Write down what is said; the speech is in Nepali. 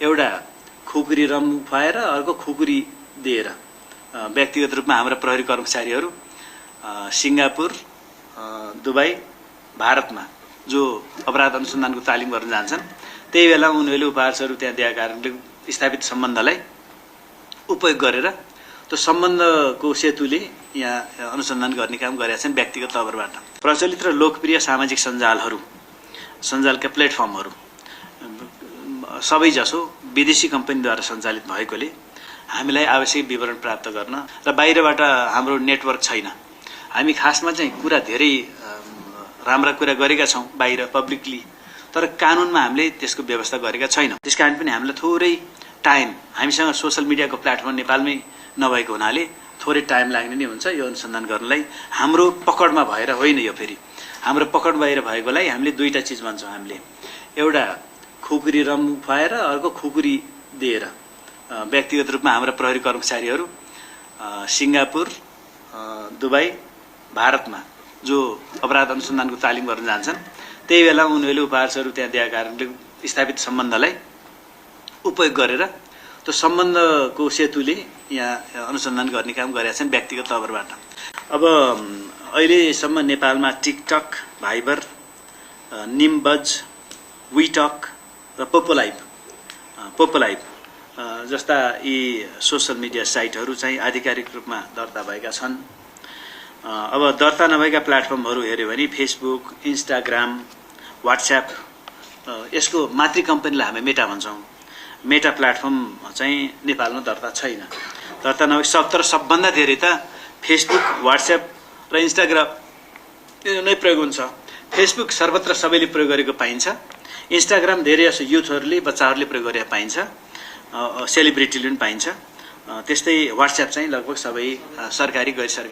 एउटा खुकुरी रम खुवाएर अर्को खुकुरी दिएर व्यक्तिगत रूपमा हाम्रा प्रहरी कर्मचारीहरू सिङ्गापुर, दुबई, भारतमा जो अपराध अनुसन्धानको तालिम गर्न जान्छन् त्यही बेला उनीहरूले उपहार स्वरूप त्यहाँ दिएका कारणले स्थापित सम्बन्धलाई उपयोग गरेर त्यो सम्बन्धको सेतुले यहाँ अनुसन्धान गर्ने काम गरेका छन् व्यक्तिगत तवरबाट। प्रचलित र लोकप्रिय सामाजिक सञ्जालका प्लेटफर्महरू सबैजसो विदेशी कम्पनीद्वारा सञ्चालित भएकोले हामीलाई आवश्यक विवरण प्राप्त गर्न र बाहिरबाट हाम्रो नेटवर्क छैन। हामी खासमा चाहिँ कुरा धेरै राम्रा कुरा गरेका छौँ बाहिर पब्लिकली, तर कानुनमा हामीले त्यसको व्यवस्था गरेका छैनौँ। त्यसकारण पनि हामीलाई थोरै टाइम, हामीसँग सोसल मिडियाको प्लेटफर्म नेपालमै नभएको हुनाले थोरै टाइम लाग्ने नै हुन्छ यो अनुसन्धान गर्नलाई। हाम्रो पकडमा भएर होइन, यो फेरि हाम्रो पकड बाहिर भएकोलाई हामीले दुईटा चिज भन्छौँ। हामीले एउटा खुकुरी रम खुवाएर अर्को खुकुरी दिएर व्यक्तिगत रूपमा हाम्रा प्रहरी कर्मचारीहरू सिङ्गापुर, दुबई, भारतमा जो अपराध अनुसन्धानको तालिम गर्न जान्छन् त्यही बेला उनीहरूले उपहार स्वरूप त्यहाँ दिएका कारणले स्थापित सम्बन्धलाई उपयोग गरेर त्यो सम्बन्धको सेतुले यहाँ अनुसन्धान गर्ने काम गरेका छन् व्यक्तिगत तवरबाट। अब अहिलेसम्म नेपालमा टिकटक, भाइबर, निमबज, विटक र पोपोलाइभ जस्ता यी सोसल मिडिया साइटहरू चाहिँ आधिकारिक रूपमा दर्ता भएका छन्। अब दर्ता नभएका प्लेटफर्महरू हेऱ्यो भने फेसबुक, इन्स्टाग्राम, व्हाट्सएप, यसको मातृ कम्पनीलाई हामी मेटा भन्छौँ। मेटा प्लेटफर्म चाहिँ नेपालमा दर्ता छैन। दर्ता नभए तर सबभन्दा धेरै त फेसबुक, व्हाट्सएप र इन्स्टाग्राम नै प्रयोग हुन्छ। फेसबुक सर्वत्र सबैले प्रयोग गरेको पाइन्छ। इन्स्टाग्राम धेरै जसो युथहरूले, बच्चाहरूले प्रयोग गरेको पाइन्छ, सेलिब्रिटीले पनि पाइन्छ। त्यस्तै व्हाट्सएप चाहिँ लगभग सबै सरकारी गैर सरकारी